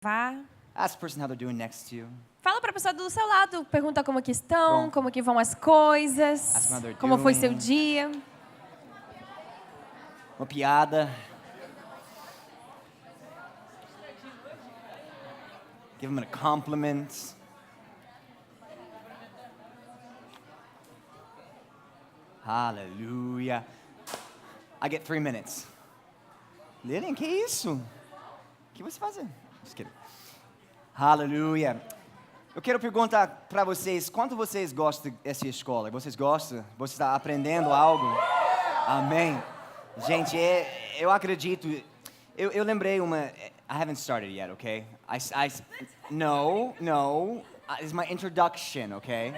Vá. Ask the person how they're doing next to you. Fala para a pessoa do seu lado, pergunta como que estão, Bom. como que vão as coisas, Ask how they're como foi doing. seu dia. Uma piada. Give them a compliment. Hallelujah. I get 3 minutes. Lilian, que isso? O que você faz? Just kidding. Hallelujah. Eu quero perguntar para vocês, quanto vocês gostam dessa escola? Vocês gostam? Você está aprendendo algo? Amém. Gente, eu acredito. Eu lembrei uma. I haven't started yet, okay? No. It's my introduction, okay?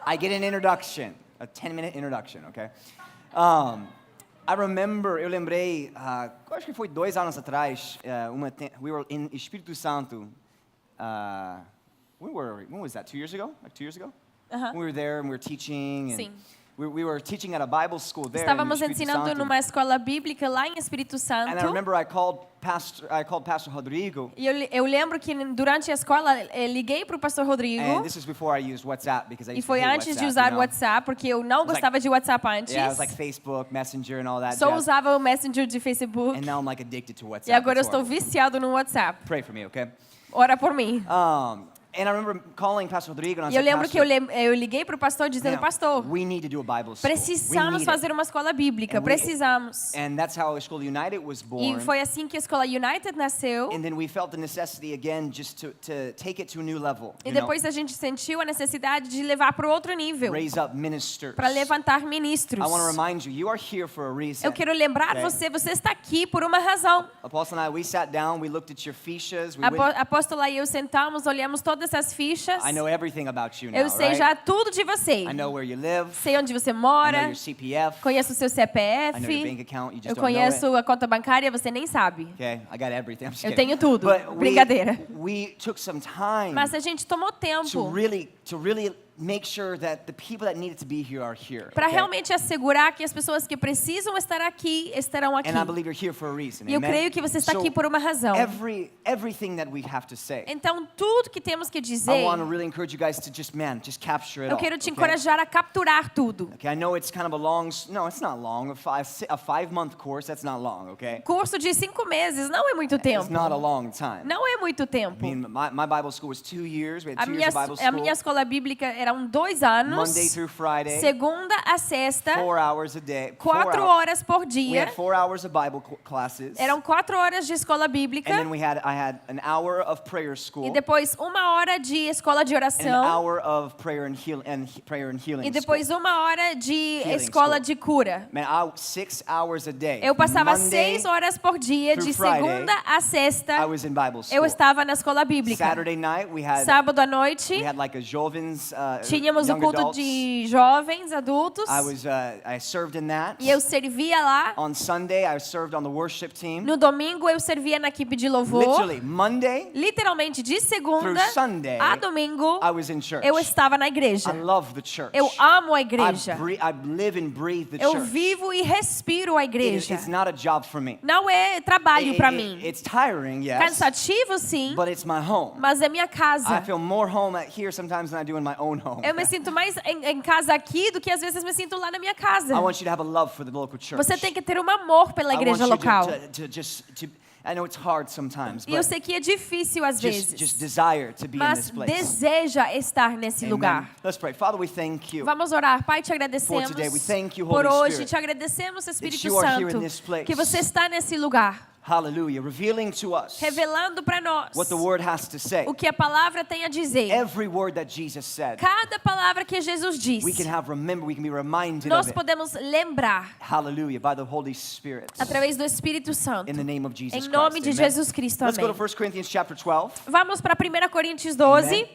I get an introduction, a 10-minute introduction, okay? Eu lembrei, acho que foi 2 anos atrás, we were in Espírito Santo. When was that? 2 years ago? Like 2 years ago? We were there and we were teaching. And Sim. We were teaching at a Bible school there. Estávamos in Espírito ensinando Santo. numa escola bíblica lá em Espírito Santo. And I remember I called Pastor Rodrigo. E eu lembro que durante a escola liguei para o pastor Rodrigo. And this was before I used WhatsApp because I E used foi to hate antes de WhatsApp, usar you o know? WhatsApp, porque eu não gostava de WhatsApp antes. Yeah, it was like Facebook, Messenger and all that Só jazz. usava o Messenger de Facebook. And now I'm like addicted to WhatsApp. E agora eu It's estou horrible. viciado no WhatsApp. Pray for me, okay? Ora por mim. And I remember calling Pastor Rodrigo and I E eu said, lembro que Pastor, eu liguei para o pastor dizendo, man, pastor, we need to do a Bible school. precisamos We need fazer uma escola bíblica, And we- precisamos. And that's how a School United was E born. foi assim que a escola United nasceu. And then we felt the necessity again just to take it to a new level. E you know? depois a gente sentiu a necessidade de levar para outro nível, Raise up ministers. para levantar ministros. I want to remind you, you are here for a reason. Eu quero lembrar Okay? você está aqui por uma razão. Apostle and I, we sat down, we looked at your fichas. Apóstola e eu sentamos, olhamos todas essas fichas. I know everything about you now, Eu sei right? já tudo de você. I know where you live. Sei onde você I know mora. your CPF. Conheço o seu I know your CPF. bank account. You just Eu don't know it. conheço a conta bancária, você nem sabe. Okay, I got everything. I'm just Eu kidding. tenho tudo. But Brincadeira. we took some time Mas a gente tomou to tempo really make sure that the people that needed to be here are here. para okay? realmente assegurar que as pessoas que precisam estar aqui estarão aqui. And I believe you're here for a reason. E eu amen? creio que você está So aqui por uma razão. everything that we have to say. Então, tudo que temos que I dizer, want to really encourage you guys to just capture it eu all. quero te okay? encorajar a capturar tudo. Okay, I know it's kind of a long, no, it's not long. A 5-month course, that's not long, okay? Curso de 5 meses não é muito tempo. It's not a long time. Não é muito I tempo. mean, my Bible school was 2 years. We had A 2 minha, years of Bible a minha school. escola bíblica eram 2 anos, Monday through Friday, segunda a sexta, 4 hours a day. 4 horas por We dia. had 4 hours of Bible classes. Eram 4 horas de escola And bíblica. then I had an hour of prayer school. E depois 1 hora de escola de And an oração. hour of prayer and healing E depois school. 1 hora de Healing escola school. de cura. Man, 6 hours a day. Eu passava Monday, 6 horas por dia, de through Friday, segunda a I sexta. was in Bible school. Eu estava na escola bíblica. Saturday night, we had Sábado à noite, like a jovens, tínhamos o young culto adults. de jovens, adultos. I served in that. E eu servia lá. On Sunday, I served on the worship team. No domingo, eu servia na equipe de louvor. Literally, Monday, Literalmente, de segunda through Sunday, a domingo, I was in church. eu estava na igreja. I love the church. Eu amo a igreja. I live and breathe the Eu church. vivo e respiro a igreja. It's not a job for me. Não é trabalho para mim. It's tiring, yes, Cansativo, sim, but it's my home. mas é minha I casa. feel more home here sometimes than I do in my own home. Eu me sinto mais em casa aqui do que às vezes me sinto lá na minha casa. I want you to have a love for the local church. Você tem que ter um amor pela I want igreja you local. I know it's hard sometimes, E eu but sei que é difícil às just vezes, desire to be in mas this place. deseja estar nesse Amen. lugar. Let's pray. Father, we thank you Vamos orar. Pai, te agradecemos For today. We thank you, por Holy hoje. Spirit, Te agradecemos, Espírito you are here Santo, in this place. que você está nesse lugar, Hallelujah. Revealing to us revelando para nós what the word has to say. o que a palavra tem a dizer. Every word that Jesus said, Cada palavra que Jesus disse, we can be reminded nós of it. podemos lembrar Hallelujah. By the Holy Spirit. através do Espírito Santo. In the name of Jesus Em nome Christ. de Amen. Jesus Cristo. Let's go to Amém. 1 Corinthians chapter 12. Vamos para 1 Coríntios 12. Amen.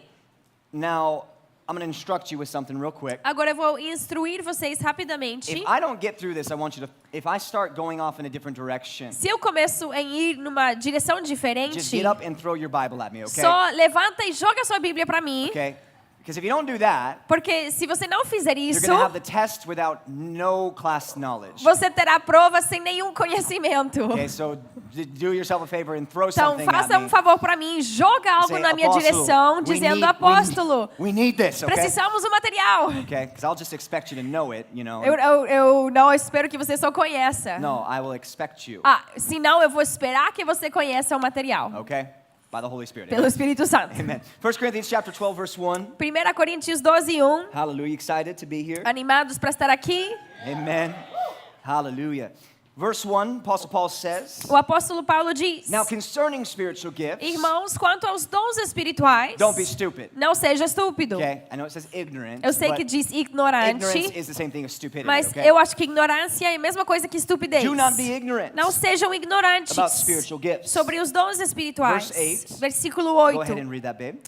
Now, I'm going to instruct you with something real quick. Agora eu vou instruir vocês rapidamente. If I don't get through this, I want you to, if I start going off in a different direction, Se eu começo em ir numa direção diferente, just get up and throw your Bible at me, okay? só levanta e joga sua Bíblia para mim. Okay? Because if you don't do that, Porque se você não fizer you're isso, going to have the test without no class knowledge. você terá a prova sem nenhum conhecimento. Okay, so do yourself a favor and throw Então, something faça at um me. favor para mim, joga algo Say, na minha "Apóstolo, direção, we dizendo, need- apóstolo, we need this, okay? precisamos do material. Okay, because I'll just expect you to know it, you know. Eu não espero que você só conheça. No, I will expect you. Se não, eu vou esperar que você conheça o material. Okay? By the Holy Spirit. Pelo Espírito Santo. Amen. 1 Corinthians chapter 12 verse 1. 1 Coríntios 12:1. Hallelujah. Excited to be here? Animados para estar aqui? Amen. Hallelujah. Verse 1, Apostle Paul says, O apóstolo Paulo diz: now concerning spiritual gifts, Irmãos, quanto aos dons espirituais, don't be stupid. não seja estúpido. Okay? I know it says ignorant. Eu sei but que diz ignorance ignorante, is the same thing as stupidity, mas okay? eu acho que ignorância é a mesma coisa que estupidez. Do not be ignorant Não sejam ignorantes about spiritual gifts. sobre os dons espirituais. Verse 8. Versículo Go ahead 8. and read that, babe.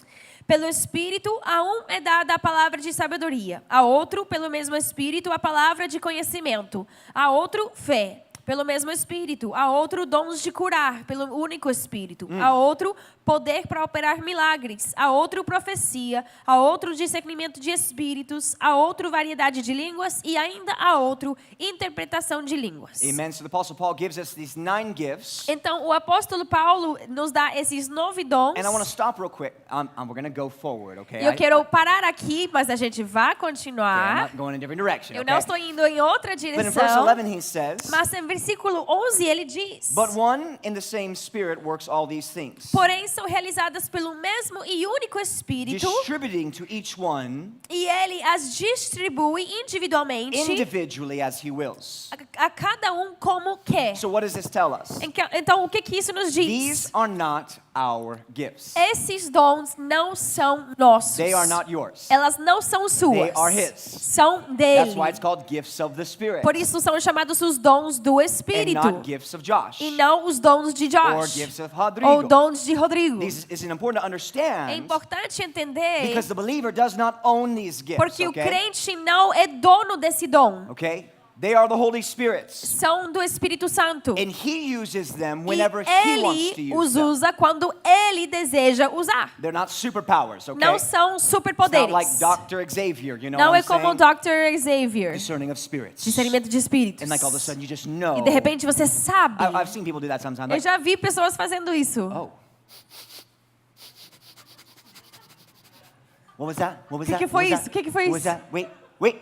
Pelo Espírito, a um é dada a palavra de sabedoria, a outro, pelo mesmo Espírito, a palavra de conhecimento, a outro, fé. Pelo mesmo Espírito, a outro dons de curar, pelo único Espírito, a outro poder para operar milagres, a outro profecia, a outro discernimento de espíritos, a outro variedade de línguas e ainda a outro interpretação de línguas. Amen. So the Apostle Paul gives us these 9 gifts. Então, o apóstolo Paulo nos dá esses 9 dons. And I want to stop real quick. We're going to go forward, okay? E eu quero parar aqui, mas a gente vai I'm continuar. not going in a different direction, Eu okay? não estou indo em outra But in verse direção. 11 he says, Mas em versículo 11 ele diz: but one and the same Spirit works all these things, Porém são realizadas pelo mesmo e único Espírito, distributing to each one e ele as distribui individualmente individually as he wills. a cada um como quer. So what does this tell us? Então o que isso nos diz? These are not our gifts. Esses dons não são nossos. They are not yours. Elas não são suas. They are his. São That's dele. why it's called gifts of the Spirit Por isso são chamados os dons do and Espírito not gifts of Josh e não os dons de or Josh gifts of ou Rodrigo. dons de Rodrigo. This is important to É understand importante entender because the believer does not own these gifts, porque o okay? crente não é dono desse dom. Okay? They are the Holy Spirit's. São do Espírito Santo. And he uses them E whenever he wants to ele use os them. usa quando ele deseja usar. They're not superpowers, okay? Não são It's not superpoderes. like Dr. Xavier, you know Não what é I'm como o saying? Dr. Xavier, Discerning of spirits. discernimento de espíritos. And like all of a sudden you just know. E de repente você sabe. I've seen people do that sometimes. Eu Like, já vi pessoas fazendo isso. oh. What was that? What was Que that? foi What was isso? that? Que foi What was isso? that? Wait.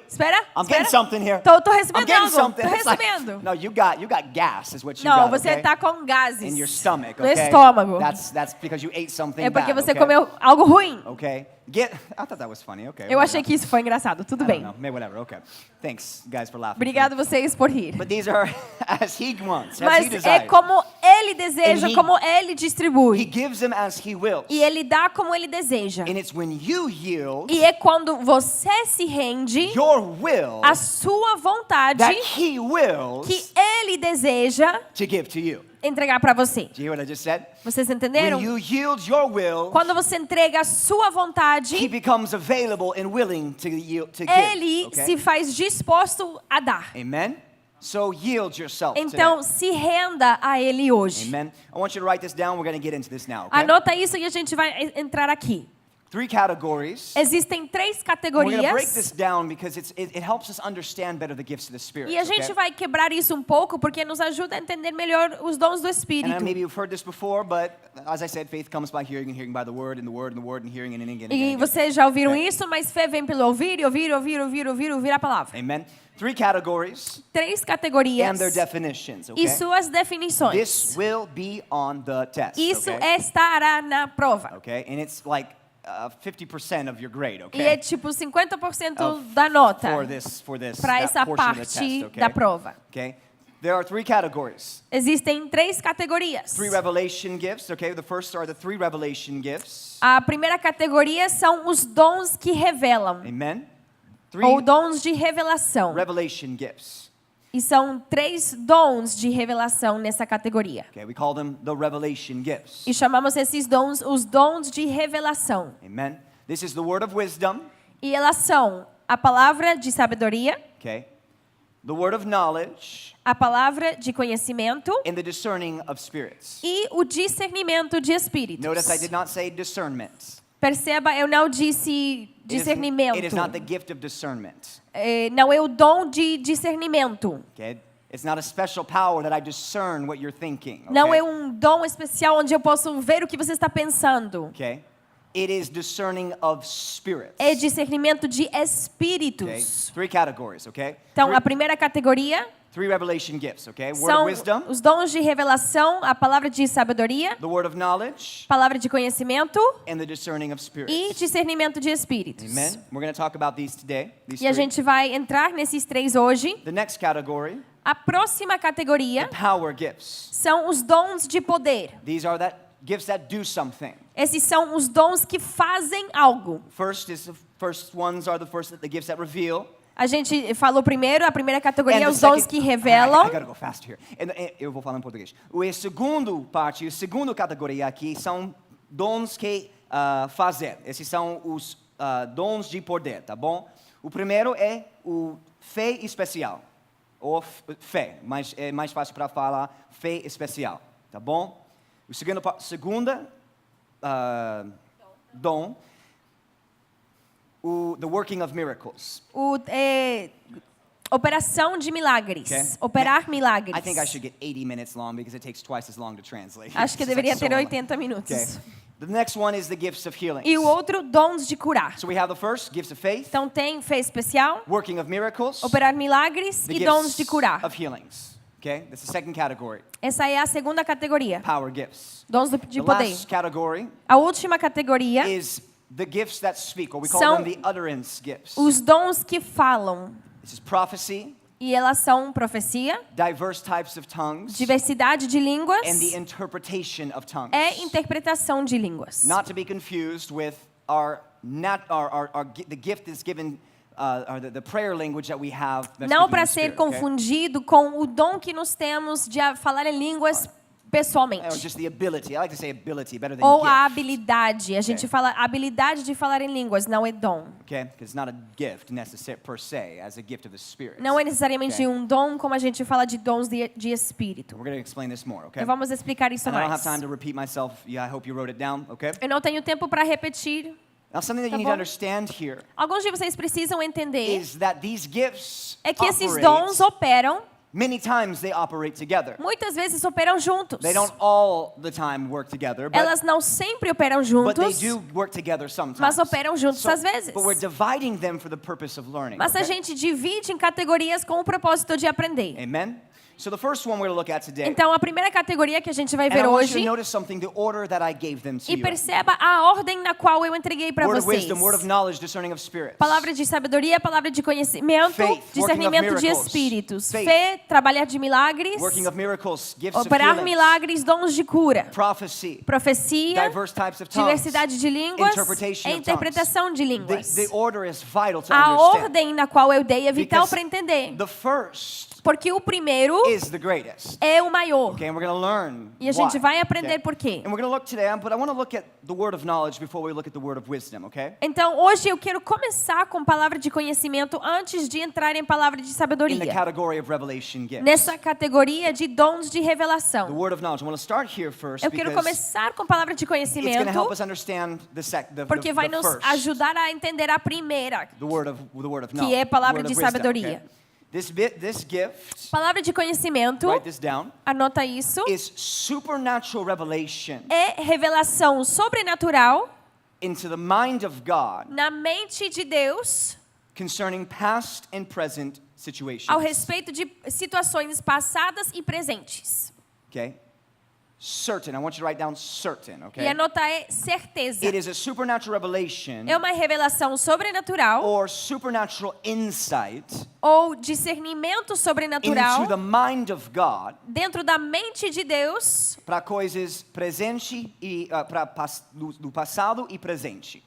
Espera, I'm espera. getting something here. Tô I'm recebendo getting algo. something. Tô It's like- recebendo. no, you got gas is what you Não, got, você okay? tá com gases In your stomach, no okay? estômago. That's because you ate something É porque bad, você okay? comeu algo ruim. Okay. I thought that was funny. Okay. Eu achei que isso foi engraçado. Tudo I don't bem. know. Maybe whatever. Okay. Thanks, guys, for laughing. Obrigado vocês por rir. But these are as he wants, as he Mas é desires. como ele deseja, And he- como ele He distribui. gives them as he wills. E ele dá como ele deseja. And it's when you yield E é quando você se rende your will à sua vontade that he wills que ele deseja to give to you. entregar para você. Do you hear what I just said? Vocês When entenderam? you yield your will, Quando você entrega a sua he vontade, becomes available and willing to yield, to ele give. Okay? se faz disposto a dar. Amen. So yield yourself Então, today. se renda a ele hoje. Amen. I want you to write this down. We're going to get into this now. Okay? Anota isso e a gente vai entrar aqui. 3 categories. Existem 3 We're going to break categorias. this down because it helps us understand better the gifts of the Spirit. E a gente okay? vai quebrar isso um pouco porque nos ajuda a entender melhor os dons do And Espírito. maybe you've heard this before, but as I said, faith comes by hearing, and hearing by the word, and the word, and the word, and hearing, and again, E again. vocês já ouviram Okay. isso, mas fé vem pelo ouvir, e ouvir a palavra. Amen. 3 categories 3 categorias and their definitions. Okay. e suas definições. This will be on the test. Isso okay? estará na prova. Okay, and it's like 50% of your grade. Okay. E é tipo 50% Of- da nota for this para that essa portion of the parte test, okay? da prova. Okay. There are 3 categories. Existem 3 categorias. 3 revelation gifts. Okay. The first are the 3 revelation gifts. A primeira categoria são os dons que revelam, Amen. ou 3 dons de revelação. revelation gifts. E são 3 dons de revelação nessa categoria. Okay, we call them the revelation gifts. E chamamos esses dons os dons de revelação. Amen. This is the word of wisdom. E elas são a palavra de sabedoria, Okay. The word of knowledge a palavra de conhecimento and the discerning of spirits. e o discernimento de espíritos. Notice I did not say discernment. Perceba, eu não disse discernimento. It is not the gift of discernment. Não é o dom de discernimento. Okay? It's not a special power that I discern what you're thinking. Okay? Não é um dom especial onde eu posso ver o que você está pensando. Okay? It is discerning of spirits. É discernimento de Okay? espíritos. 3 categories, okay? Então, a primeira categoria Three revelation gifts, okay? Word são of wisdom, os dons de revelação, a palavra de sabedoria, the word of knowledge, palavra de conhecimento and the discerning of spirits. e discernimento de espíritos. Amen. We're going to talk about these today. These E a three. gente vai entrar nesses 3 hoje. The next category, A próxima categoria the power gifts. são os dons de poder. These are gifts that do something. Esses são os dons que fazem algo. First ones are the gifts that reveal. A gente falou primeiro, a primeira categoria And é the os dons second- que revelam. I gotta go fast here. Eu vou falar em português. A segunda categoria aqui são dons que fazer. Esses são os dons de poder, tá bom? O primeiro é o fé especial. Ou fé, mas é mais fácil para falar fé especial, tá bom? O segunda dom, the working of miracles. Operação de milagres. Okay. Operar milagres. I think I should get 80 minutes long because it takes twice as long to translate. Acho que It's deveria like so ter long. 80 minutos. Okay. The next one is the gifts of healing. E o outro, dons de curar. So we have the first, gifts of faith, Então tem fé especial, working of miracles, operar milagres the e dons gifts de curar. of healings. Okay, that's the second category, Essa é a segunda categoria. power gifts. Dons de The poder. last category A última categoria, is the gifts that speak, or we call São them the utterance gifts. os dons que falam. This is prophecy, E elas são profecia, diverse types of tongues, diversidade de línguas and the interpretation of tongues. e interpretação de línguas. Not to be confused with the gift is given, or the prayer language that we have. that's Não speaking in para the ser Spirit, okay? confundido com o dom que nós temos de falar em línguas Or pessoalmente. just the ability. I like to say ability better than Ou gift. a habilidade. A gente Okay. fala habilidade de falar em línguas, não é dom. Okay, because it's not a gift per se, as a gift of the Spirit. Não é necessariamente Okay. um dom como a gente fala de dons de espírito. We're going to explain this more, okay? E vamos explicar isso And I don't mais. have time to repeat myself. Yeah, I hope you wrote it down, okay? Eu não tenho tempo para repetir. Now, something that Tá you need bom. to understand here Alguns de vocês precisam entender is that these gifts é que esses operate, dons operam, many times they operate together. muitas vezes operam juntos. They don't all the time work together, Elas não sempre operam but they juntos, do work together sometimes. mas operam juntos às vezes. But we're dividing them for the purpose of learning. Mas a okay? gente divide em categorias com o propósito de aprender. Amen? So the first one we're going to look at today. Então, a primeira categoria que a gente vai And ver I want you to hoje, notice something, the order that I gave them to e you. perceba a ordem na qual eu entreguei para Word of vocês. wisdom, word of knowledge, discerning of spirits. Palavra de sabedoria, palavra de conhecimento, Faith, discernimento working of de miracles. espíritos, Faith. fé, trabalhar de milagres, Working of miracles, gifts of operar healing, milagres, dons de cura, prophecy, profecia, diverse types of tongues, diversidade de línguas interpretation e of interpretação de tongues. línguas. The order is vital to A understand. ordem na qual eu dei é vital Because para entender, the first porque o primeiro is the greatest. é o maior. Okay, and we're going to learn E a gente why. vai aprender Okay. por quê. And we're going to look today, but I want to look at the word of knowledge before we look at the word of wisdom, okay? Então, hoje eu quero começar com palavra de conhecimento antes de entrar em palavra de In the sabedoria. category of revelation gifts. Nessa categoria de dons de The revelação. word of knowledge. I want to start here first Eu quero because começar com palavra de it's going to help conhecimento, us understand porque vai nos first. ajudar a entender a primeira, The word of knowledge. que é palavra word de of wisdom, sabedoria. okay? This gift, Palavra de conhecimento, write this down, anota isso, is supernatural revelation é revelação sobrenatural into the mind of God na mente de Deus concerning past and present situations. ao respeito de situações passadas e presentes. Okay? Certain. I want you to write down certain, E okay? anotar é certeza. It is a supernatural revelation É uma revelação sobrenatural or supernatural insight ou discernimento sobrenatural into the mind of God dentro da mente de Deus para coisas presente e do passado e presente.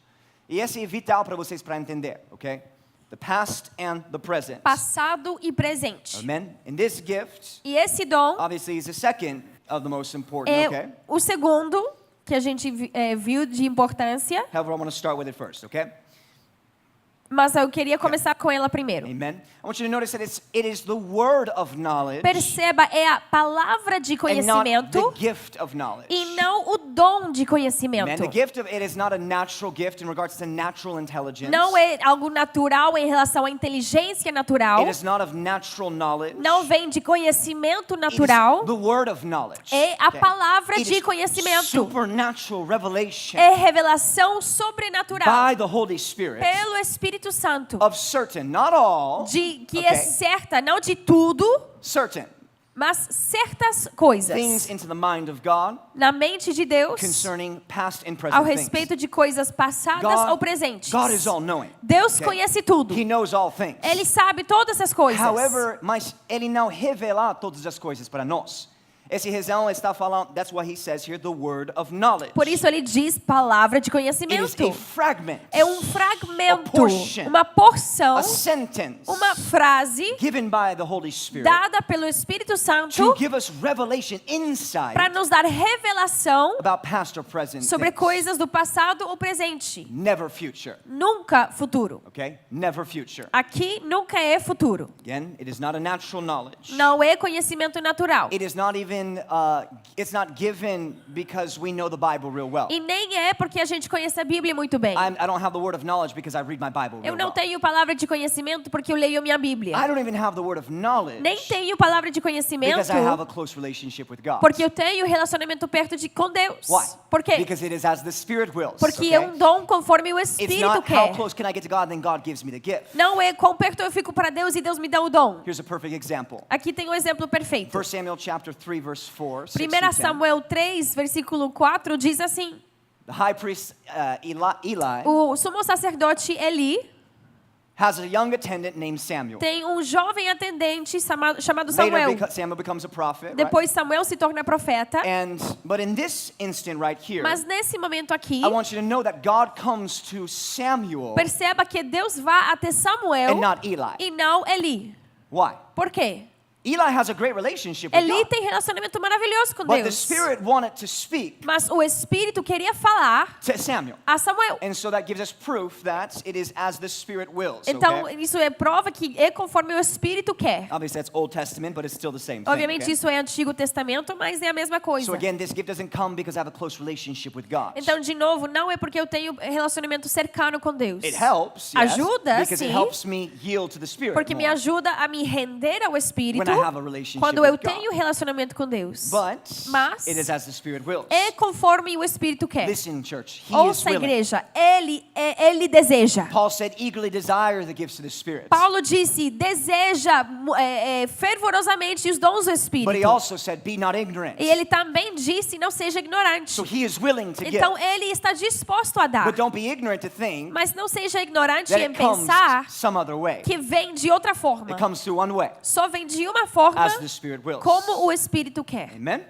E esse é vital para vocês para entender, ok? The past and the present. passado e presente. Amen. And this gift, E esse dom obviously, is the second of the most important, é okay? o segundo que a gente viu de importância. However, I want to start with it first, okay? Mas eu queria começar com ela primeiro. Amen. I want you to notice that it is the word of knowledge Perceba, é a palavra de and not conhecimento the gift of knowledge. e não o dom de Amen. conhecimento. The gift of it is not a natural gift in regards to natural intelligence. Não é algo natural em relação à inteligência natural. It is not of natural knowledge. Não vem de conhecimento It is natural. the word of knowledge. É a Okay? palavra It de is conhecimento. supernatural revelation É revelação sobrenatural by the Holy Spirit pelo Espírito Santo. of certain, not all, De que okay, é certa, não de tudo, certain mas certas coisas things into the mind of God na mente de Deus concerning past and ao present things. respeito de coisas passadas ou presentes. God is all knowing. Deus Okay? conhece tudo. He knows all things. Ele sabe todas as coisas. However, mas ele não revela todas as coisas para nós. Esse razão está falando, that's why he says here, the word of knowledge. Por isso ele diz palavra de It is conhecimento. a fragment, É um fragmento, a portion, uma porção, a sentence uma frase given by the Holy Spirit dada pelo Espírito Santo to give us revelation, insight para nos dar revelação about past or present sobre things. coisas do passado ou presente. Never future, Nunca futuro. okay? Never future. Aqui nunca é futuro. Again, it is not a natural knowledge. Não é conhecimento natural. It is not even, it's not given because we know the Bible real well. E nem é porque a gente conhece a Bíblia muito bem. I don't have the word of knowledge because I read my Bible Eu real não well. tenho palavra de conhecimento porque eu leio minha Bíblia. I don't even have the word of knowledge Nem tenho palavra de conhecimento because I have a close relationship with God. porque eu tenho relacionamento perto com Deus. Why? Por quê? Because it is as the Spirit wills. Porque Okay? é um dom conforme o It's Espírito not how quer. close can I get to God, then God gives me the gift. Não é quão perto eu fico para Deus e Deus me dá o dom. Here's a perfect example. Aqui tem um exemplo perfeito. 1 Samuel chapter 3 verse 4. 6 1 to 10. Samuel 3, versículo 4 diz assim: The high priest Eli o sumo sacerdote Eli has a young attendant named Samuel. tem um jovem atendente chamado Later, Samuel. Samuel becomes a prophet. Right? Depois Samuel se torna profeta. But in this instant right here, Mas nesse momento aqui, I want you to know that God comes to Samuel perceba que Deus vai até Samuel and not Eli. e não Eli. Why? Por quê? Eli has a great relationship with Eli God. tem relacionamento maravilhoso com But the Deus. Spirit wanted to speak Mas o Espírito queria falar to Samuel. a Samuel. And so that gives us proof that it is as the Spirit wills. Então, Okay? isso é prova que é conforme o Espírito quer. Obviously, that's Old Testament, but it's still the same thing. Obviamente, Okay? isso é Antigo Testamento, mas é a mesma coisa. So again, this gift doesn't come because I have a close relationship with God. Então, de novo, não é porque eu tenho relacionamento cercano com Deus. It helps, yes, Ajuda, because sim. it helps me yield to the Spirit Porque me more. ajuda a me render ao Espírito When I have a relationship quando eu with God. tenho relacionamento com Deus. But it is as the Spirit wills. É conforme o Espírito quer. Listen, church, He is Ouça, willing. igreja, Ele deseja. Paul said, eagerly desire the gifts of the Spirit. Paulo disse, deseja fervorosamente os dons do Espírito. But he also said, be not ignorant. E ele também disse, não seja ignorante. So he is willing to give. Então ele está disposto a dar. But don't be ignorant to think Mas não seja ignorante that em it comes pensar some other way. que vem de outra forma. It comes through one way, Só vem de uma forma as the Spirit wills. como o Espírito quer. Amen?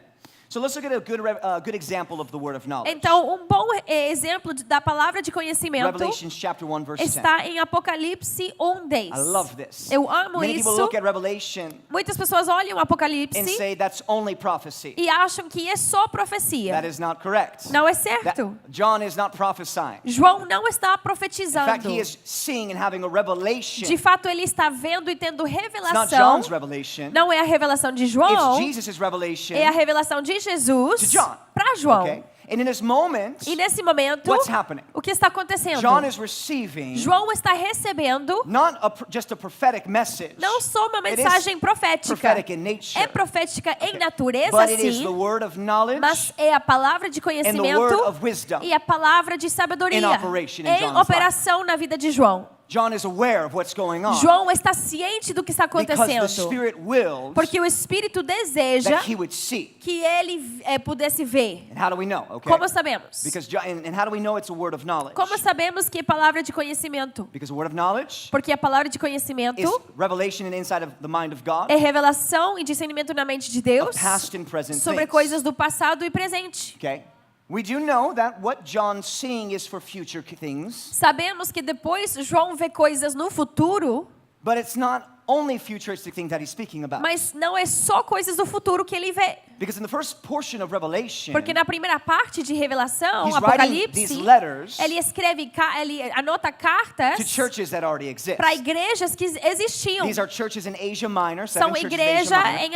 So let's look at a good example of the word of knowledge. Então, um bom exemplo da palavra de conhecimento Revelation chapter 1 verse 10. está em Apocalipse 1:10. I love this. Eu amo Many people isso. look at Revelation Muitas pessoas olham and Apocalipse say that's only prophecy. e acham que é só profecia. That is not correct. Não é That- certo. John is not prophesying. João não está In fact, profetizando. he is seeing and having a revelation. De fato, ele está vendo e tendo It's not revelação. John's revelation. Não é a revelação de João, It's Jesus' revelation. é a revelação de Jesus To John. para João. Okay? And in this moment, E nesse momento, what's happening? o que está acontecendo? John is receiving João está recebendo not just a prophetic message. não só uma It is mensagem profética. prophetic in nature. É profética em natureza, But it is sim, the word of knowledge mas é a palavra de and the word conhecimento of wisdom. e a palavra de sabedoria in operation in em John's operação na vida de João. John is aware of what's going on João está ciente do que está because the acontecendo, Spirit wills porque o Espírito deseja that he would see. que ele pudesse ver. And how do we know? Okay. Como sabemos? Because and how do we know it's a word of knowledge? Como sabemos que é palavra de conhecimento? Because the word of knowledge Porque a palavra de conhecimento is revelation and insight of the mind of God é revelação e discernimento na mente de Deus of past and present sobre things. coisas do passado e presente. Okay. We do know that what John's seeing is for future things, Sabemos que depois João vê coisas no futuro, But it's not only futuristic things that he's speaking about. Mas não é só coisas do futuro que ele vê. Because in the first portion of Revelation, Porque na primeira parte de Revelação, he's writing Apocalipse, these letters ele escreve, ele anota cartas to churches that already exist. para igrejas que existiam. These are churches in Asia Minor, São 7 churches in igrejas Asia Minor. em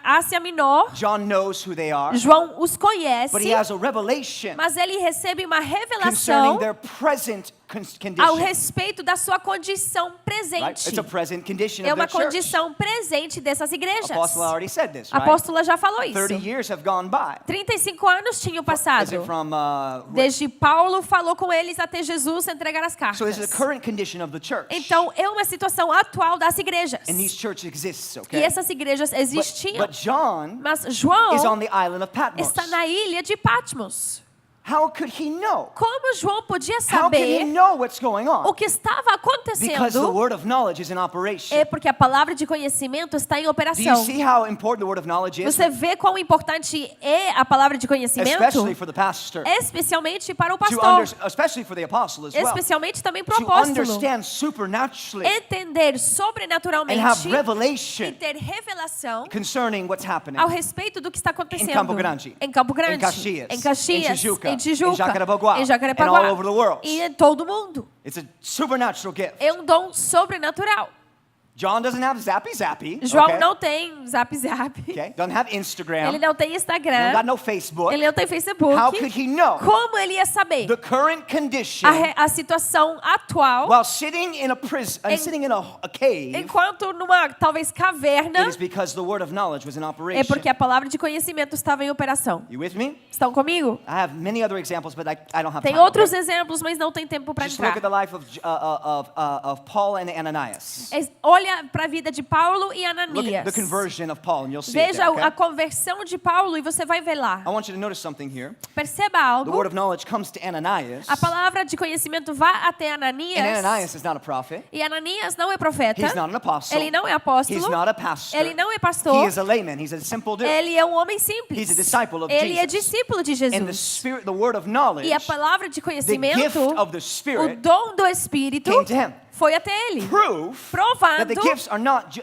Ásia Menor. John knows who they are, João os conhece, but he has a revelation mas ele recebe uma concerning revelação their present ao condition. respeito da sua condição Right? presente. It's a present condition É of uma their church. condição presente dessas igrejas. Apostle already said this, A right? apóstola já falou isso. 30 years have gone by. 35 anos tinham Is passado. it from Desde Paulo falou com eles até Jesus entregar as cartas. so this is the current condition of the church. Então, é uma situação atual das igrejas. And these churches exist, E okay? essas igrejas existiam. But John Mas is on João the island of Patmos. está na ilha de Patmos. How could he know? Como João podia How can he saber know what's going o on? que estava Because the acontecendo? word of knowledge is in operation. É porque a palavra de conhecimento está em Do you operação. see how important the word of knowledge is? Você vê quão importante é a palavra de conhecimento? Especially for the pastor. Especialmente para o To pastor. especially for the apostle as well. Especialmente também para o To apóstolo. understand supernaturally Entender and have sobrenaturalmente e revelation ter revelação concerning what's happening ao respeito do que está acontecendo. Campo Grande, Em Campo em Grande. Caxias, Em Caxias. em Tijuca, Em Tijuca. em Jacarepaguá, Em Jacarepaguá. and all over the world. E em todo o mundo. It's a supernatural gift. É um dom sobrenatural. John doesn't have zappy, João okay? não tem Zap Zap. Okay? Doesn't have Instagram. Ele não tem He Instagram. got no Facebook. Ele não tem Facebook. How could he know Como ele ia saber the current condition a situação atual while sitting in a prison, sitting in a cave? enquanto numa talvez caverna? It is because the word of knowledge was in É operation. porque a palavra de conhecimento estava em operação. You with me? Estão comigo? I have many other examples, but I don't have Tem time. outros okay? exemplos, mas não tem tempo para Just look at entrar. the life of Paul and Ananias. Olha para a vida de Paulo e Look at Ananias. the conversion of Paul, and you'll see it Veja there, okay? a conversão de Paulo e você vai ver lá. I want you to notice something here. Perceba The algo. word of knowledge comes to Ananias, A palavra de conhecimento vai até Ananias. and Ananias is not a prophet. E Ananias não é profeta. He's not an apostle. Ele não é apóstolo. He's not a pastor. Ele não é He pastor. is a layman. He's a simple dude. Ele é um homem simples. He's a disciple of Ele é Jesus. discípulo de And the Jesus. spirit, the word of knowledge, E a palavra de the gift conhecimento, of the o Spirit, dom do Espírito, came to him. foi até ele. Proof that Provando the gifts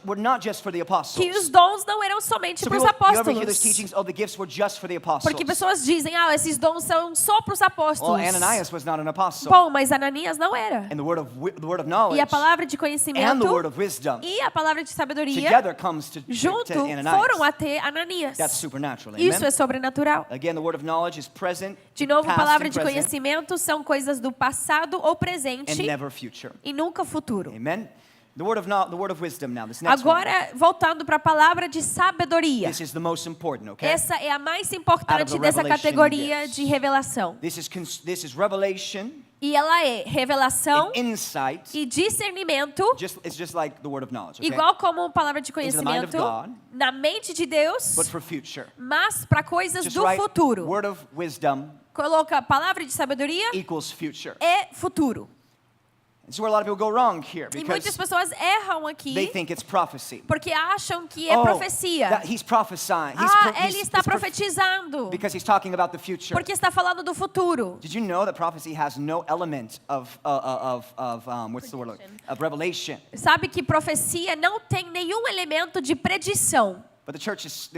were not just for the apostles. que os dons não eram somente So para os people, you ever hear those apóstolos. teachings? Oh, the gifts were just for the apostles. Porque pessoas dizem, esses dons são só para os Well, apóstolos. Ananias was not an apostle. Bom, mas Ananias não era. And the word of E knowledge a palavra de and conhecimento the word of wisdom e a palavra de sabedoria together comes to junto Ananias. foram até Ananias. That's supernatural. Isso Amen? é sobrenatural. Again, the word of knowledge is present, De novo, past palavra and de present, conhecimento são coisas do passado ou and presente never future. e nunca futuro. Amen. The word of wisdom now. This next one. Agora, voltando para a palavra de sabedoria. This is the most important, okay? Essa é a mais Out of importante the dessa revelation categoria gifts. de revelação. This is revelation E ela é revelação and insight. e discernimento, It's just like the word of knowledge, okay? igual como palavra de the mind of conhecimento, God, na mente de Deus, But for future. mas para coisas Just do write futuro. word of wisdom Coloca palavra de sabedoria equals future. é futuro. This is where a lot of people go wrong here E muitas because pessoas erram they aqui think it's prophecy. porque acham que é Oh, profecia. that he's prophesying. Ele está profetizando Because he's talking about the future. porque está falando do futuro. Did you know that prophecy has no element of what's the word? Of revelation. Sabe que profecia não tem nenhum elemento de predição. But the church is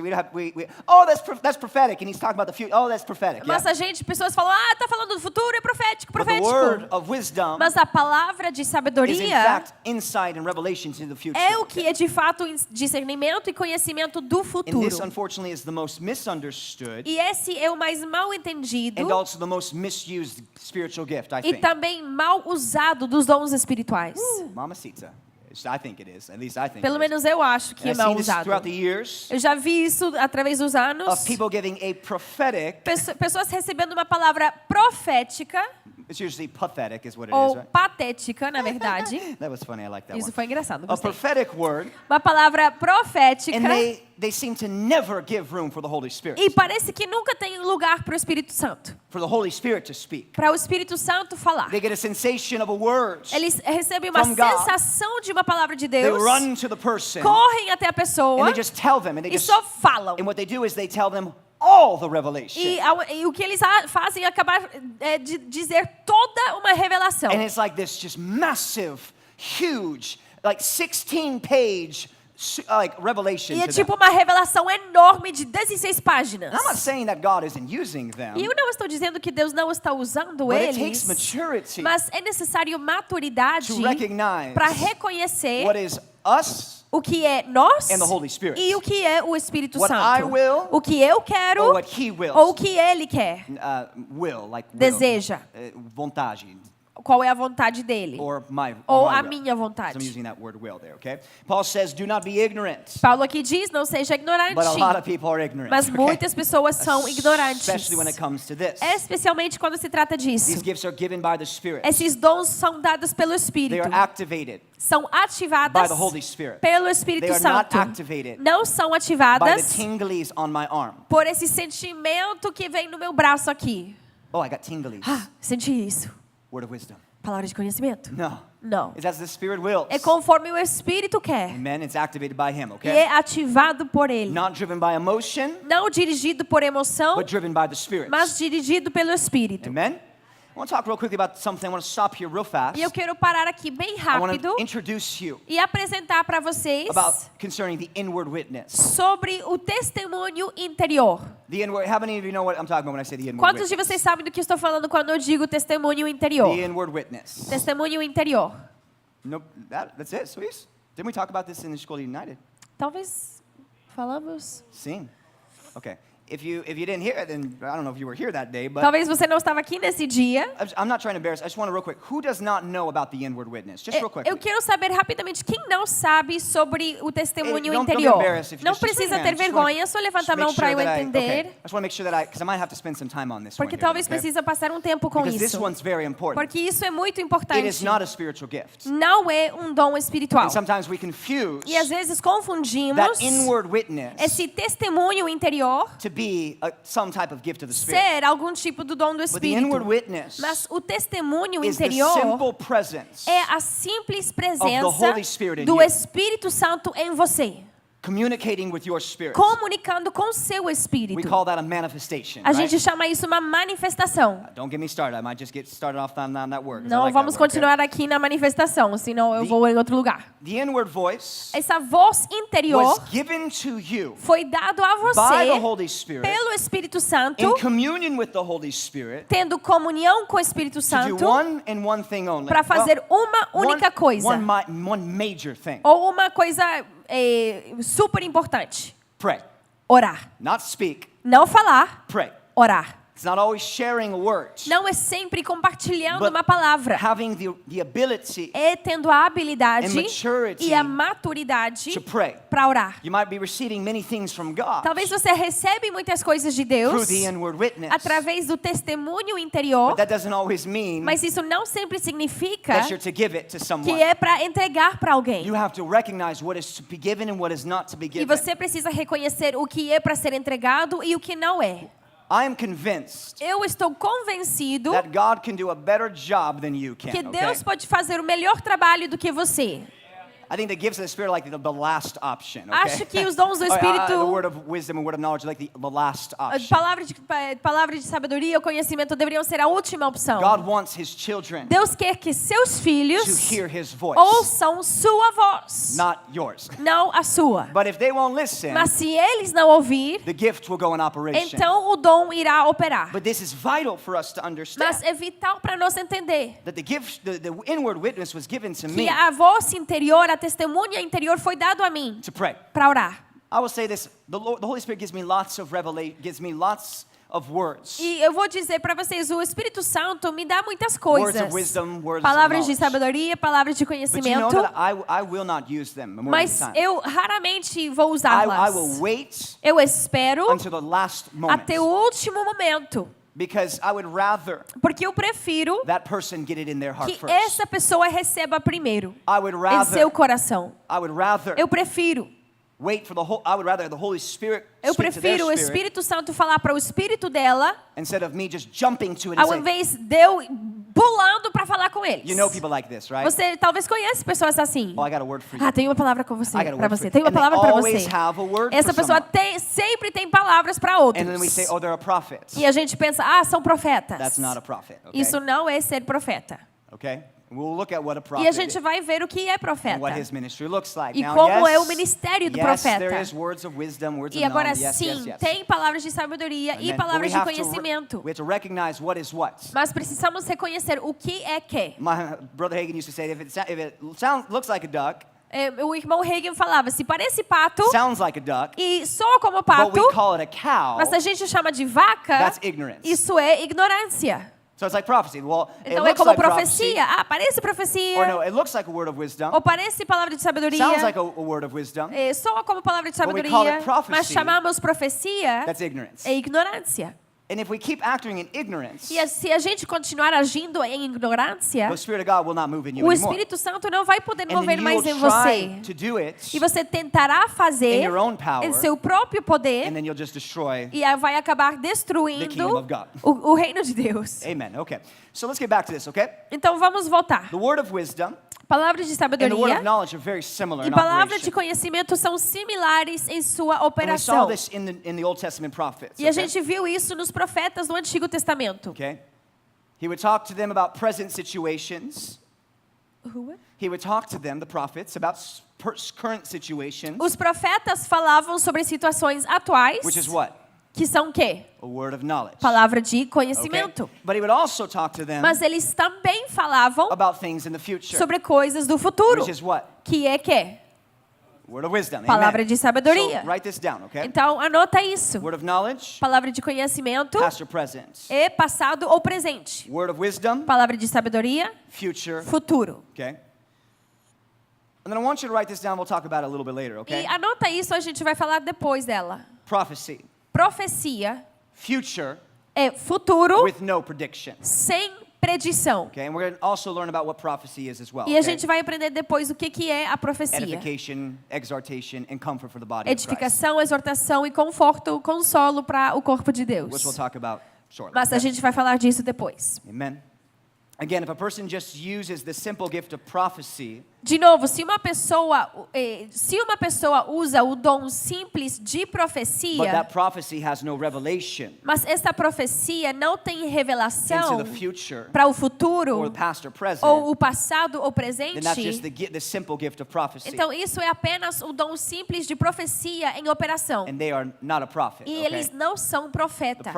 oh that's prophetic and he's talking about the future. Oh, that's prophetic. Mas Yeah? pessoas falam, tá falando do futuro, é profético, But the word of wisdom Mas a palavra de is in sabedoria fact insight and revelation into the future. é o que é de fato discernimento e conhecimento do And futuro. this unfortunately is the most misunderstood E esse é o mais mal entendido and also the most misused spiritual gift, I e think. também mal usado dos dons espirituais. Mamacita. I think it is. At least I think Pelo it is. menos eu acho que And é I've mal seen this usado. throughout the years Eu já vi isso através dos anos. of people giving a prophetic, Pessoas recebendo uma palavra profética it's usually pathetic is what it is, ou right? patética, na verdade. That was funny, I like that Isso one. foi engraçado, A gostei. prophetic word, Uma palavra profética and they seem to never give room for the Holy Spirit, e parece que nunca tem lugar para o Espírito Santo. for the Holy Spirit to speak. Para o Espírito Santo falar. They get a sensation of a word. Eles recebem uma From God. sensação de uma palavra de They Deus, run to the person correm até a and pessoa they just tell them, and they e just, só falam. and what they do is they tell them all the revelation. E o que eles fazem é acabar de dizer toda uma revelação. And it's like this just massive, huge like 16-page like revelation E é to them. tipo uma revelação enorme de 16 páginas. And I'm not saying that God isn't using them, E eu não estou dizendo que Deus não está usando but it takes eles, maturity mas é necessário maturidade to recognize para reconhecer what is us o que é nós and the Holy Spirit. e o que é o Espírito What I Santo. will O que eu quero or what He wills. ou o que Ele quer, Will, like will. deseja. Vontade. Qual é a vontade dele. Or my Ou my a will. minha So I'm vontade. using that word will there, okay? Paul says, do not be ignorant. Paulo aqui diz, não seja ignorante. But a lot of people are ignorant. Mas okay? muitas pessoas são ignorantes. Especially when it comes to this. Especialmente quando se trata disso. These gifts are given by the Spirit. Esses dons são dados pelo They Espírito. are activated São by ativadas the Holy Spirit. pelo They Espírito are not Santo. activated Não são by the ativadas tinglies on my arm. por esse sentimento que vem no meu braço aqui. Oh, I got tinglies. Ah, senti isso. Word of wisdom. Palavra de conhecimento? No. Não. It's as the Spirit wills. É conforme o Espírito quer. Amen. It's activated by Him, E okay? é ativado por Ele. Not driven by emotion, Não dirigido por emoção, but driven by the Spirit. mas dirigido pelo Espírito. Amen. I want to talk real quickly about something. I want to stop here real fast. E eu quero parar aqui bem I want rápido to introduce you e apresentar para vocês about concerning the inward witness. sobre o testemunho interior. The inward. How many of you know what I'm talking about when I say the inward Quantos de witness? vocês sabem do que estou falando quando eu digo testemunho interior? The inward witness. Testemunho interior. Nope. That's it. So yes. Didn't we talk about this in the School United? Talvez falamos. Sim. Okay. If you didn't hear it, then I don't know if you were here that day, but Talvez você não estava aqui nesse dia. I'm not trying to embarrass. I just want to real quick. Who does not know about the inward witness? Just real quick. Eu quero saber rapidamente quem não sabe sobre o testemunho Don't be interior. embarrassed if you Não just raise precisa your ter hand. Just vergonha, wanna- só levanta a just make mão para eu sure that entender. okay. I just want to make sure that because I might have to spend some time on this one Porque here, talvez okay? precisa passar um tempo com Because this isso. one's very important. Porque isso é muito It is importante. not a spiritual gift. Não é um dom espiritual. And sometimes we confuse E às vezes that confundimos inward witness esse testemunho interior to be some type of gift of the Spirit. ser algum tipo do dom do But the inward Espírito. witness Mas o testemunho is the interior simple presence é a simples Holy presença Spirit in do you. Espírito Santo em você, communicating with your spirit. comunicando com seu We espírito. call that a manifestation, A right? gente chama isso uma manifestação. Don't get me started. I might just get started off on that word. 'cause I Não like that vamos word, okay? continuar aqui na manifestação, senão eu vou em outro lugar. The inward voice Essa voz interior was given to you foi dado a by the você Holy Spirit pelo Espírito Santo, in communion with the Holy Spirit tendo comunhão com o Espírito to Santo do one and one thing only. para fazer uma única coisa. One major thing. Ou uma coisa super importante. Pray. Orar. Not speak, Não falar, pray. orar. It's not always sharing a word, Não é sempre compartilhando but uma palavra. having the ability É tendo a habilidade and maturity e a maturidade to pray. para orar. You might be receiving many things from God Talvez você recebe muitas coisas de through Deus the inward witness. através do testemunho interior, But that doesn't always mean mas isso não sempre significa that you're to give it to que someone. é para entregar para alguém. You have to recognize what is to be given and what is not to be E given. você precisa reconhecer o que é para ser entregado e o que não é. I am convinced Eu estou convencido that God can do a better job than you can. que Okay? Deus pode fazer o melhor trabalho do que você. I think the gifts of the Spirit are like the last option. Okay? Acho que os dons do The Espírito, word of wisdom and word of knowledge are like the last option. palavra de sabedoria e conhecimento deveriam ser a última opção. God wants His children Deus quer que seus filhos to hear His voice, ouçam sua voz, not yours. não a sua. But if they won't listen, Mas se eles não ouvir, the gift will go in operation. então o dom irá operar. But this is vital for us to understand Mas é vital para nós entender that the gift, the inward witness was given to que me a voz interior, a testemunha interior foi dado a mim to pray. para orar. I will say this: the Holy Spirit gives me lots of revelation, gives me lots of words. E eu vou dizer para vocês, o Espírito Santo me dá muitas Words coisas. of wisdom, words Palavras of de knowledge. sabedoria, palavras de But you know conhecimento. that I will not use them more Mas than time. eu raramente vou I will usá-las. wait Eu espero until the last moment até o último momento, because I would rather porque eu prefiro that person get it in their heart que first. essa pessoa receba primeiro I would em seu rather coração. I would rather Eu prefiro. wait for I would rather the Holy Spirit Eu speak to their prefiro o spirit Espírito Santo falar para o espírito dela, instead of me just jumping to it and ao saying, invés de eu pulando para falar com eles. you know people like this, right? Você talvez conhece pessoas assim. Oh, I got a word for you. Ah, tem uma palavra com você, I got a para word for você. you. Tem uma And they palavra para always você. have a word Essa for pessoa someone. sempre tem palavras para outros. And then we say, oh, they're a prophet. E a gente pensa, ah, são profetas. That's not a prophet. Okay? Isso não é ser profeta. Okay? We'll look at what a E prophet a gente vai ver o que é and profeta. what his ministry looks like. E Now, como é o yes, ministério do yes, profeta. there is words of wisdom, words E of agora knowledge. Yes, sim, yes, yes. tem palavras de sabedoria Amen. e But palavras we de have to conhecimento. we have to recognize what is what. Mas precisamos reconhecer o que é que. My brother Hagin used to say, if it looks like a duck, O irmão Reagan falava, se parece pato sounds like a duck, e soa como but pato, we call it a cow, mas a gente chama de vaca, that's ignorance. isso é ignorância. So it's like prophecy. Well, it Então é looks como like prophecy, profecia. Ah, parece or profecia. no, it looks like a word of wisdom, Ou parece palavra de sabedoria. sounds like a word of wisdom, Soa como palavra de we call it sabedoria. prophecy, Mas chamamos profecia that's ignorance. é ignorância. And if we keep acting in ignorance, E se a gente continuar agindo em ignorância, the Spirit of God will not move in you o anymore. Espírito Santo não vai poder And mover then you mais will em você. try to do it, E você tentará fazer in your own power, em seu próprio poder and then you'll just destroy. e vai acabar The kingdom destruindo of God. o reino de Deus. Amen. Okay. So let's get back to this, okay? Então vamos voltar. The word of wisdom Palavras de and the word sabedoria of knowledge are very similar e in palavras de operation. conhecimento são similares em sua And we saw operação. this in the Old Testament prophets. E a Okay? gente viu isso nos profetas do Antigo Testamento. Okay? He would talk to them about present situations. He would talk to them, the prophets, about current situations, Os profetas falavam sobre situações atuais, which is what? que são o quê? A word of knowledge. Palavra de Okay? conhecimento. But he would also talk to them Mas eles também falavam about things in the future, sobre coisas do futuro, which is what? que é que? Word of wisdom. Palavra Amen. de sabedoria. So write this down, okay? Então, anota isso. Word of knowledge, Palavra de conhecimento past or present. é passado ou presente. Word of wisdom, Palavra de sabedoria, future, futuro. okay? And then I want you to write this down. We'll talk about it a little bit later, E okay? anota isso, a gente vai falar depois dela. Prophecy, Profecia future é futuro with no prediction, sem predição. okay? And we're going to also learn about what prophecy is as well, E a okay? gente vai aprender depois o que é a profecia. Edification, exhortation, and comfort for the body of Christ, Edificação, exortação e conforto, consolo para o corpo de which Deus. we'll talk about shortly. Mas a okay? gente vai falar disso depois. Amen. Again, if a person just uses the simple gift of prophecy, De novo, se uma pessoa usa o dom simples de but profecia, that prophecy has no revelation mas essa profecia não tem into revelação the future para o or futuro, the past or present, ou o passado ou then that's just presente, the simple gift of prophecy. então isso é apenas o dom simples de profecia em operação. And they are not a prophet, E okay? eles não são profeta.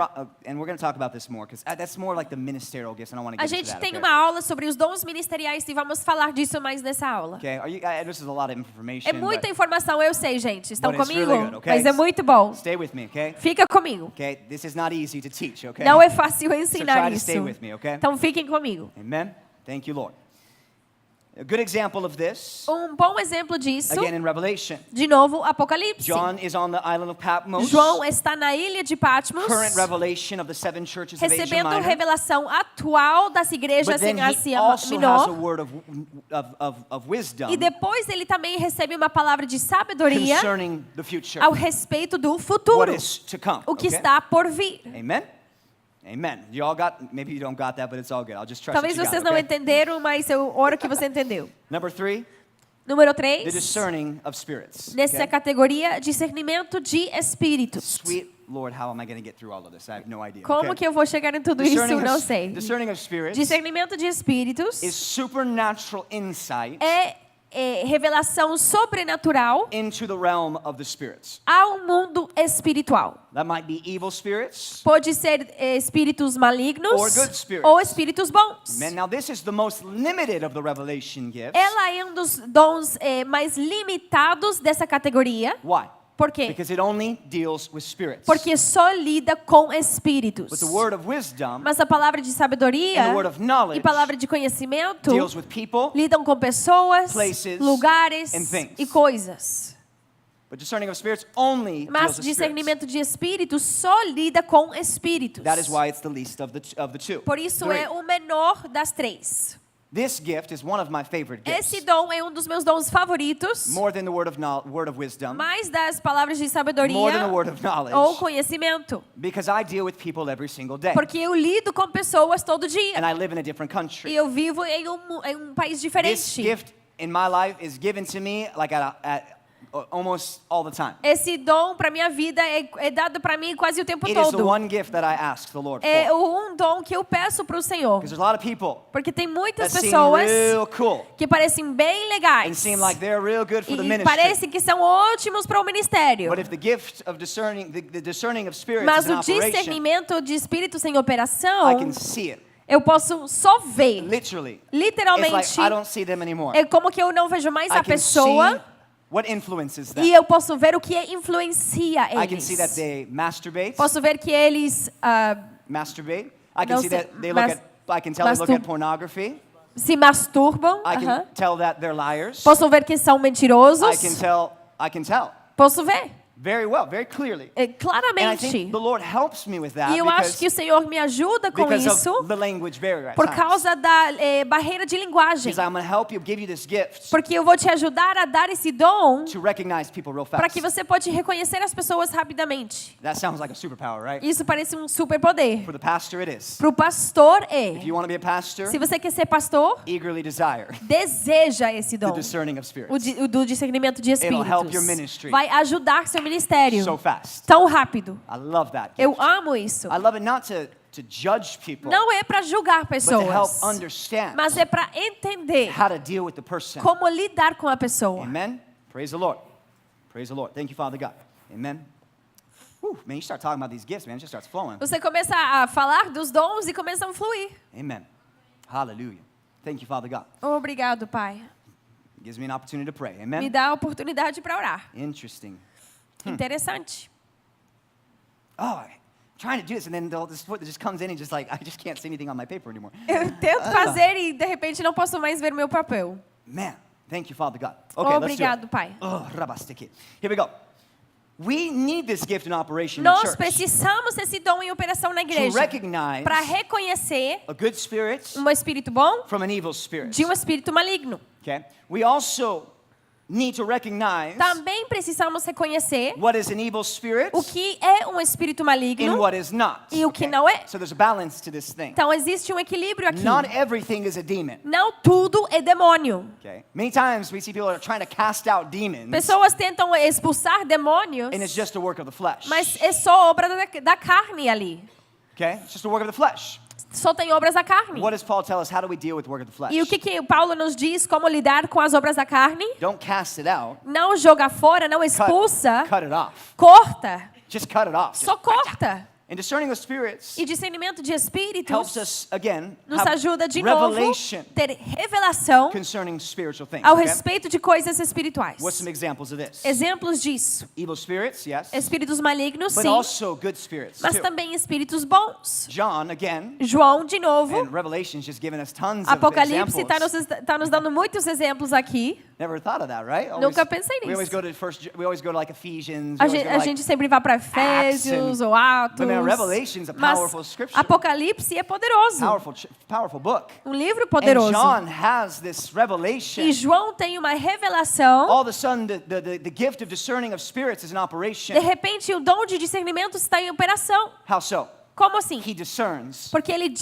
And we're going to talk about this more, because that's more like the ministerial gifts, and I want to A get into gente that, tem okay? uma aula sobre os dons ministeriais e vamos falar disso mais nessa aula. Okay, this is a lot of information, É muita but informação, eu sei, gente. Estão But it's comigo? really good, okay? Mas é muito bom. stay with me, okay? Fica comigo. Okay, this is not easy to teach, okay? Não é fácil so ensinar try to isso. stay with me, okay? Então fiquem comigo. Amen. Thank you, Lord. A good example of this, Bom exemplo disso, again in Revelation. de novo, Apocalipse. John is on the island of Patmos. João está na ilha de Patmos, Current revelation of the seven churches of Asia recebendo Minor. revelação atual das But igrejas then em he Ásia also has a Menor. word of wisdom E depois ele também recebe uma palavra de sabedoria concerning the future, ao respeito do what futuro, is to come. o que okay? está por vir. Amen. Amen. You all got, maybe you don't got that, but it's all good. I'll just trust Talvez that you vocês got não it, okay? entenderam, mas eu oro que você entendeu. Number 3, Número the 3. discerning of spirits. Nessa okay? categoria, discernimento de espíritos. Sweet Lord, how am I going to get through all of this? I have no idea. Como okay? que eu vou chegar em tudo isso? Não sei. Discerning of spirits Discernimento de espíritos is supernatural insight é revelação sobrenatural into the realm of the spirits. ao mundo espiritual. That might be evil spirits. Pode ser espíritos malignos Or good spirits. ou espíritos bons. Amen. Now this is the most limited of the revelation gifts. Ela é dos dons mais limitados dessa categoria. Why? Por quê? Because it only deals with spirits. Porque só lida com espíritos. But the word of wisdom Mas a palavra de sabedoria and the word of knowledge e palavra de conhecimento deals with people, lidam com pessoas, places, lugares and things. e coisas. but discerning of spirits only deals Mas with spirits. discernimento de espíritos só lida com espíritos. That is why it's the least of the two. Por isso Three. é o menor das três. This gift is one of my favorite gifts. Esse dom é dos meus dons favoritos. More than the word of wisdom, Mais das palavras de sabedoria more than the word of knowledge, ou conhecimento. because I deal with people every single day. Porque eu lido com pessoas todo dia. And I live in a different E country. eu vivo em um país This diferente. gift in my life is given to me like almost all the time. Esse dom para minha vida é dado para mim quase o tempo It is the todo. one gift that I ask the Lord É for. um dom que eu peço para o Senhor. Because there's a lot of people Porque tem muitas that seem pessoas real cool que parecem bem and legais. seem like they're real good for the E ministry. parecem que são ótimos para o ministério. But if the gift of discerning, the discerning of spirits Mas is in o operation, discernimento de espíritos em I operação, can see it. eu posso só ver. Literally. It's Literalmente, like I don't see them anymore. é como que eu não vejo mais I a can see pessoa what influences e them. eu posso ver o que influencia I can see that eles. they masturbate. Posso ver que eles Masturbate. I can Não see sei, that they look mas- at. I can tell they look at mastur- pornography. se masturbam. I can aham. tell that they're liars. Posso ver que são mentirosos. I can tell Posso ver. very well, very clearly. And I Claramente. think the Lord helps me with that E eu acho que o Senhor me ajuda com because isso of the language barrier at por times. causa da barreira de linguagem. Because I'm going to help you, give you this gift Porque eu vou te ajudar a dar esse dom to recognize people real para fast. que você pode reconhecer as pessoas rapidamente. That sounds like a superpower, right? Isso parece um superpoder. For the pastor, it is. Para o pastor If é. you want to be a pastor, Se você quer ser pastor, eagerly desire deseja esse the dom. discerning of O spirits. do discernimento de It'll help your espíritos. ministry Vai ajudar seu ministério So fast. tão rápido. I love that. Eu gift. amo isso. I love it not to judge people, Não é para julgar but to help pessoas, understand mas é para entender how to deal with the person. como lidar com a pessoa. Amen. Praise the Lord. Praise the Lord. Thank you, Father God. Amen. Whew, man, you start talking about these gifts, man, it just starts flowing. Você começa a falar dos dons e começam a fluir. Amen. Hallelujah. Thank you, Father God. Obrigado, Pai. It gives me an opportunity to pray. Me Amen. dá a oportunidade para orar. Interesting. Interessante. Oh, I'm trying to do this, and then this foot just comes in and just like, I just can't see anything on my paper anymore. Eu tento fazer e de repente não posso mais ver meu papel. Man, thank you, Father God. Okay, Obrigado, let's do Pai. it. Oh, rabastiki. Here we go. We need this gift in operation in Nós church precisamos desse dom em operação na to igreja recognize para reconhecer a good spirit um espírito bom from an evil spirit. de um espírito maligno. Okay? We also need to recognize Também precisamos reconhecer what is an evil spirit o que é um espírito and maligno what is not. e o que Okay? não é. So there's a balance to this thing. Então existe um equilíbrio aqui. Not everything is a demon. Não tudo é demônio. Okay? Many times we see people are trying to cast out demons, Pessoas tentam expulsar demônios, and it's just a work of the flesh. mas é só obra da carne ali. Okay? It's just a work of the flesh. Só tem obras da carne. What does Paul tell us? How do we deal with the work of the flesh? E o que Paulo nos diz como lidar com as obras da carne? Don't cast it out. Não joga fora, não expulsa, Cut it off. corta. Just cut it off. Só corta. And discerning of spirits E discernimento de helps espíritos us, again, nos have ajuda de novo revelation ter revelação concerning spiritual things. ao Okay? respeito de coisas espirituais. What's some examples of this? Exemplos disso. Evil spirits, yes. Espíritos malignos, But sim, also good spirits, mas too. também espíritos bons. John, again, João, de novo, and Revelation's just giving us tons of Apocalipse examples. está nos dando muitos exemplos aqui. Never thought of that, right? Nunca pensei We always nisso. we always go to like Ephesians. A we always gente, go to, a like, gente sempre vai para Efésios ou Atos. But man, Revelation's a Mas powerful scripture. Apocalipse é poderoso. powerful book. Um livro And poderoso. John has this revelation. E João tem uma revelação. All of a sudden, the gift of discerning of spirits is in operation. De repente, o dom de discernimento está em operação. How so? Como assim? He discerns Porque ele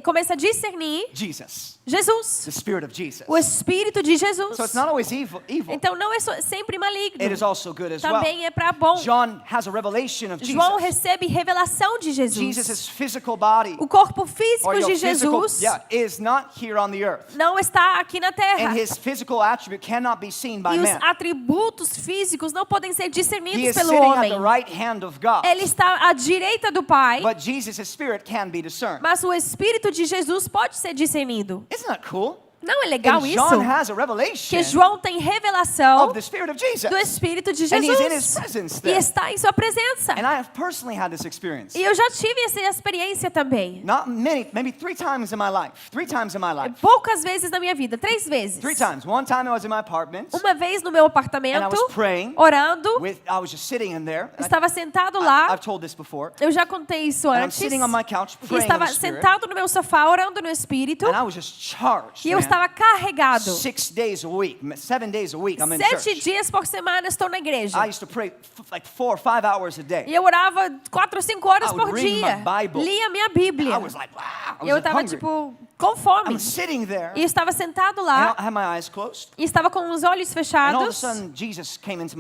começa a discernir Jesus, Jesus, the Spirit of Jesus. o Espírito de Jesus. So it's not always evil. Então não é sempre maligno. It is also good as well. Também é para bom. John has a revelation of João Jesus. recebe revelação de Jesus. Jesus' physical body, O corpo físico or your de physical, Jesus is not here on the earth. não está aqui na terra. And his physical attribute cannot be seen by E os man. atributos físicos não podem ser He discernidos is pelo sitting at homem. the right hand of God. Ele está à direita do Pai, But Jesus' spirit can be discerned. mas o Espírito de Jesus pode ser discernido. Isn't that cool? Não é legal And isso? John has a revelation Que João tem revelação of the Spirit of Jesus. do Espírito de And he's in his Jesus presence e there. está em sua presença. And I have personally had this experience. E eu já tive essa experiência também. Not many, maybe 3 times in my life. 3 times in my life. Poucas vezes na minha vida, 3 vezes. 3 times. One time I was in my apartment Uma vez no meu and I apartamento, was praying orando, I was just sitting in there. And estava sentado lá. I've told this before. Eu já contei isso And I'm antes. sitting on my couch E praying in estava the Spirit. sentado no meu sofá orando no Espírito. And I was just charged. E eu man. estava carregado. 6 days a week, 7 days a week, I'm in 7 church. dias por semana estou na igreja. I used to pray like 4 or 5 hours a day. E eu orava 4 ou 5 horas I would por read dia. my Bible. Lia minha Bíblia. I was like, wow. I Eu was estava hungry. tipo com fome. I'm sitting there, E estava sentado and lá, I have my eyes closed. e estava com os olhos And all of a fechados. sudden, Jesus came into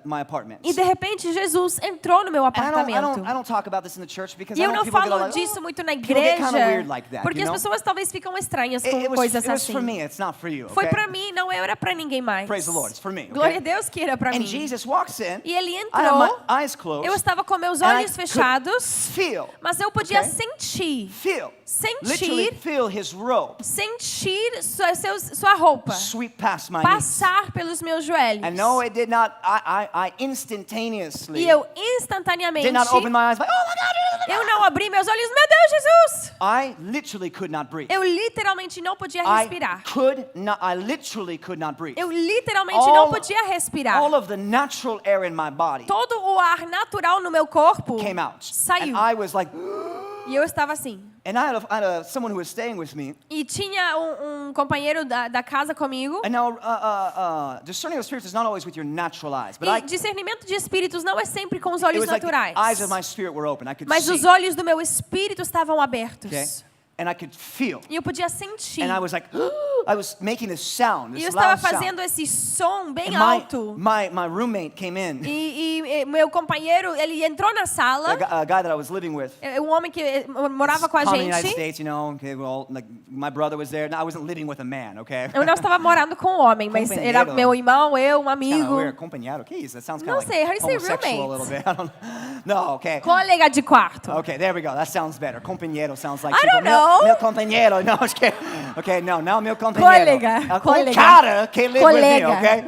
my apartment. E de repente Jesus entrou no meu And apartamento. I don't talk about this in the church because E I eu know não people get all falo like, disso muito na people get igreja, kinda weird like that, porque you as know? pessoas talvez ficam estranhas com It coisas was for assim. me, it's not for you. Foi Okay? pra mim, não era pra ninguém mais. Praise the Lord, it's for me. Okay? Glória a Deus que era pra And mim. Jesus walks in. E ele I have my entrou, eyes closed. eu estava com meus and I olhos could fechados, Feel. mas eu podia Okay? sentir, Literally sentir, feel his robe sentir sua roupa sweep past my knees. passar pelos meus joelhos. And no, it did not. I instantaneously E eu instantaneamente, did not open my eyes like, oh my God. eu não abri meus olhos, meu Deus, Jesus! I literally could not breathe. Eu literalmente não podia I respirar. literally could not breathe. Eu literalmente All- não podia respirar. All of the natural air in my body Todo o ar natural no meu corpo came out. saiu. And I was like, E eu estava assim. and I had someone who was staying with me. E tinha um companheiro da casa comigo. And now, discerning of spirits is not always with your natural eyes, but E discernimento de espíritos não é sempre com os it olhos was like the naturais. eyes of my spirit were open. I could Mas see. os olhos do meu espírito estavam abertos. Okay? And I could feel. E eu podia sentir. And I was like, I was making this sound, E this eu estava loud sound. fazendo esse som bem And alto. my roommate came in, E meu companheiro, ele entrou na sala. a guy that I was living with. Um homem que morava com a Common in the United gente. States, you know, okay, well, like my brother was there. No, I wasn't living with a man, okay? Eu não estava morando com um homem, mas era Companheiro. meu irmão, eu, um Kind of amigo. weird. Companheiro. Que isso? That sounds kind Não of sei, how like do you say homosexual a little roommate? bit. I don't know. No, okay. Colega de quarto. Okay, there we go. That sounds better. Companheiro sounds like I don't meu know. companheiro. No, just kidding. Okay, no, now meu companheiro. Colega, O colega. cara que live with me, Colega. okay?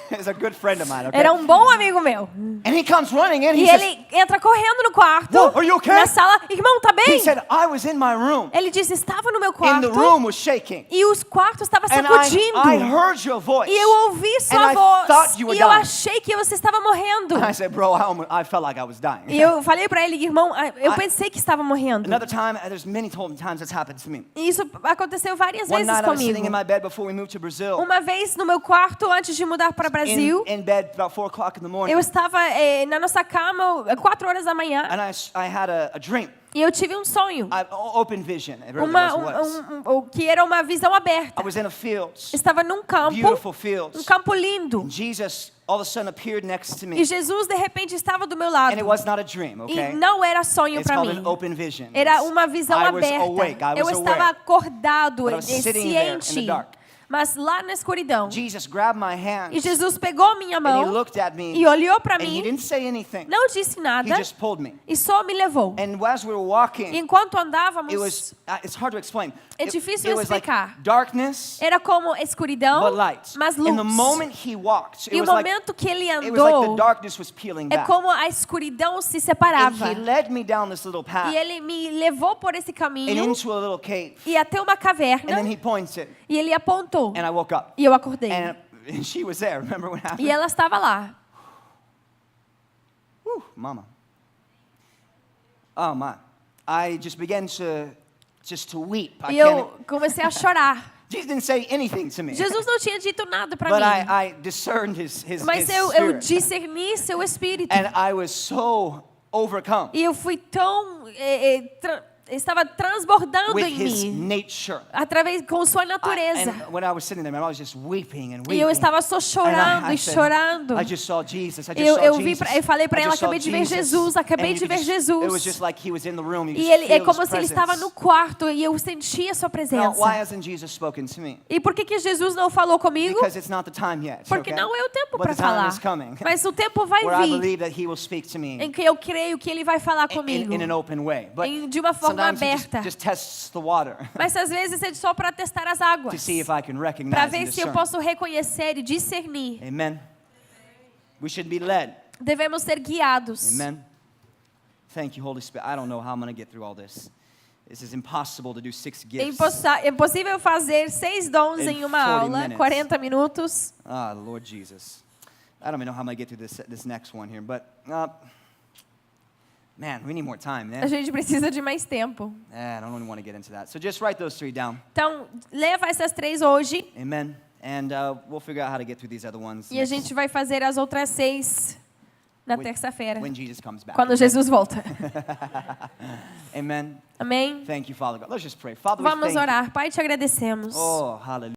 He's a good friend of mine, okay? Era um bom amigo meu. And he comes running in. E He says, ele entra correndo no quarto. Whoa, are you okay? Na sala. Irmão, tá he bem? said, I was in my room. Ele disse, estava no meu And the quarto. room was shaking. E os quartos estavam And sacudindo. I heard your voice. E eu ouvi sua And I voz. thought you were E eu dying. achei que você estava morrendo. I said, bro, I felt like I was dying. E eu falei pra ele, irmão, eu I- pensei que estava morrendo. Another time, there's many times that's happened to me. E isso aconteceu várias One vezes night I was sitting comigo. in my bed before we moved to Brazil. Uma vez no meu quarto, antes de mudar para o Brasil, In bed about 4 o'clock in the morning. eu estava na nossa cama, 4 horas da manhã, And I had a dream. e eu tive um sonho. Open vision. It really was. Que era uma visão aberta. I was in a field. Estava num campo, Beautiful fields. um campo lindo. Jesus all of a sudden appeared next to me. E Jesus, de repente, estava do meu And lado. it was not a dream, okay? E não era sonho It's para called mim. an open vision. Era uma visão I was aberta. awake. I Eu was estava aware. acordado, But I was sitting there in the ciente. dark. Mas lá na escuridão. Jesus grabbed my hand. E Jesus pegou minha And he mão looked at me. e olhou para And he mim. didn't say anything. Não disse He nada. just pulled me. E só me levou. And as we were walking, Enquanto it andávamos, was it's hard to explain. É difícil it was like explicar. darkness era como escuridão, but light. mas In the luz. moment he walked, E it o was like momento que ele it was like the andou, darkness was peeling é back. como a escuridão se And separava. he led me down this little path E ele me levou por esse and caminho into a little cave. e até uma And caverna. then he pointed E ele apontou. and I woke up. E eu acordei. And she was there. Remember what happened? E ela estava lá. Mama. Oh my. I just began to weep. E eu comecei a chorar. Jesus didn't say anything to me. Jesus não tinha dito nada para But mim. I discerned his Mas eu spirit. discerni seu espírito. And I was so overcome E eu fui tão estava transbordando with em his mim, nature. através com sua natureza. And when I was sitting there, I was just weeping and weeping. E eu estava só chorando And I e said, chorando. I just saw Jesus. I just Eu saw vi Jesus. eu falei para I ela, just saw acabei de ver Jesus. Jesus, acabei And de you ver could just- It was Jesus. just like he was in the room. You E just ele é feel como his se ele estava presence. no quarto e eu sentia sua Now, presença. why hasn't Jesus spoken to me? E por que Jesus não falou comigo? Because it's not the time yet. Porque okay? não é o tempo But para the time falar. is coming. Mas o tempo vai Where I vir believe that he will speak to me em que eu creio que ele vai falar comigo. in an open way. But De uma forma sometimes he aberta. just tests the water Mas às vezes é só para testar as to águas. see if I can recognize Para and ver se eu discern. posso reconhecer e discernir. Amen. We should be led. Devemos ser guiados. Amen. Thank you, Holy Spirit. I don't know how I'm going to get through all this. This is impossible to do 6 gifts. É impossível fazer 6 dons In em uma 40 aula, minutes. 40 minutos. Ah, Lord Jesus. I don't even know how I'm going to get through this next one here, but man, we need more time, A man. gente precisa de mais tempo. I don't even want to get into that. So just write those 3 down. Então, leva essas 3 hoje Amen. And we'll figure out how to get through these other ones. e a gente vai fazer as outras 6 na terça-feira, when Jesus comes back. quando Jesus volta. Amen. Amém? Thank you, Father God. Let's just pray. Father, we Vamos thank you. orar. Pai, te agradecemos. Oh, hallelujah.